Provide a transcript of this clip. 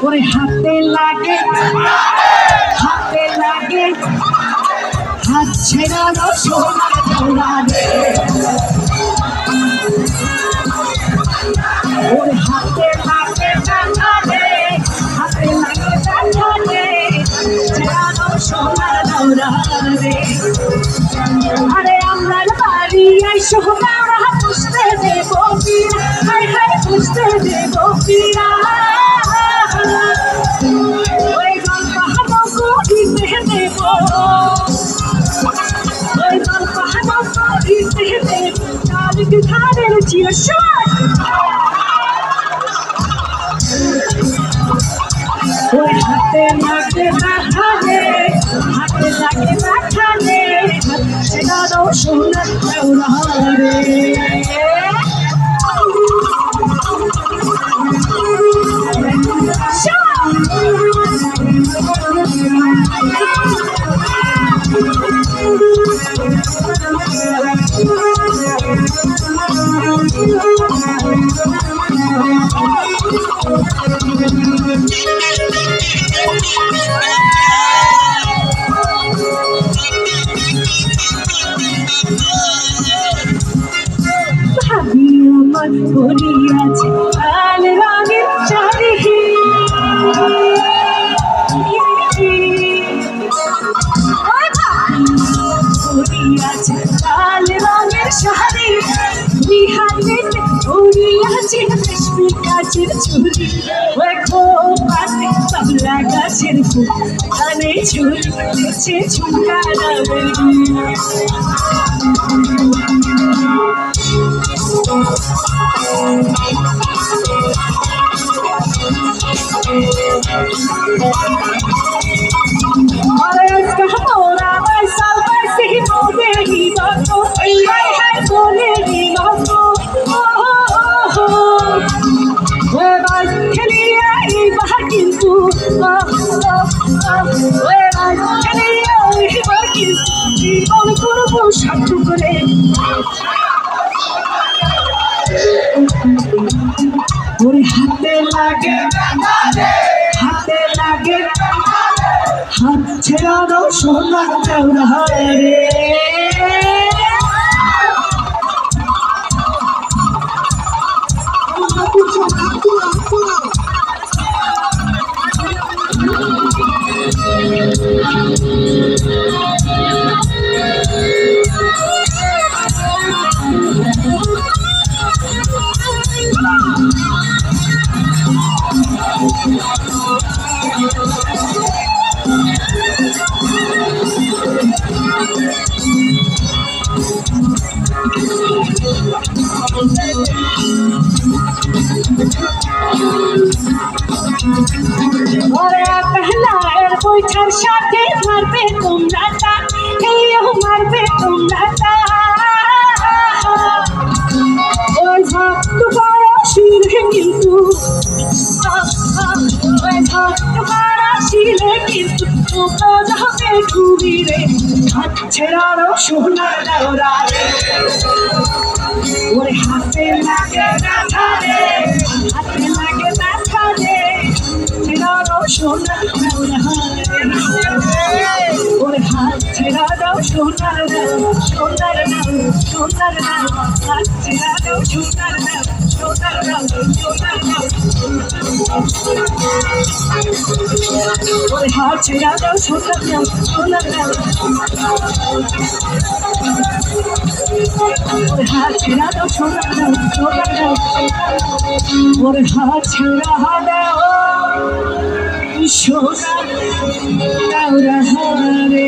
ওরে হাতে লাগে হাত ছেড়া সোনার দৌড়ানে ওরে হাতে লাগে ছেড়া সোনার দৌড়ানে আরে আমরা বাড়ি আইসো আমরা পুষতে দেবো পীরা হাই হাই পুষতে দেবো পীরা ওই গল্প হামো করিতে দেব ওই গল্প হামো করিতে দেব চালিক ধারের চিরসর ওই হাতে লাগে ব্যথালে সেটা দাও সোনার দৌড়ারে ভাবি আমার ভরিয়াছে লাল রঙের শাড়ি ভরিয়াছে লাল রঙের শাড়ি বিহারে ভরিয়াছে রেশমি গাছের চুড়ি ওই খোপাতে বাবলা গাছের ফুল ধানে ঝুলছে ঝুমকারা अरे इसका हमारा वैसा वैसे ही बोलेगी बातों हाय बोलेगी बातों वो बात खेलिए बाहर किंतु वो बात खेलिए बाहर किंतु जीवन करबो शब्द करे ওরে হাতে লাগে হাত ছেড়া দাও সোনার দৌড়ারে ওরে পহলা এর বৈঠার সাথে মারবে তোমরা তা খেয়েও মারবে তোমরা তা ওই ভক্ত বড় শিরে কিন্তু ওই ভক্ত বড় শিরে কিন্তু তো যাবে ডুবি রে হাত ছেড়ারও সোনার দৌড়ারে ওরে হাতে লাগে ব্যথা রে ছেড়ারও সোনার দৌড়ারে ওরে হাত ছেড়া দাও সোনার হাত ছেড়া দাও সোনার ওরে হাত ছেড়া দাও সোনার ওরে হাত ছেড়া দাও সোনার ওরে হাত ছেড়া দাও সোনার দৌড়ারে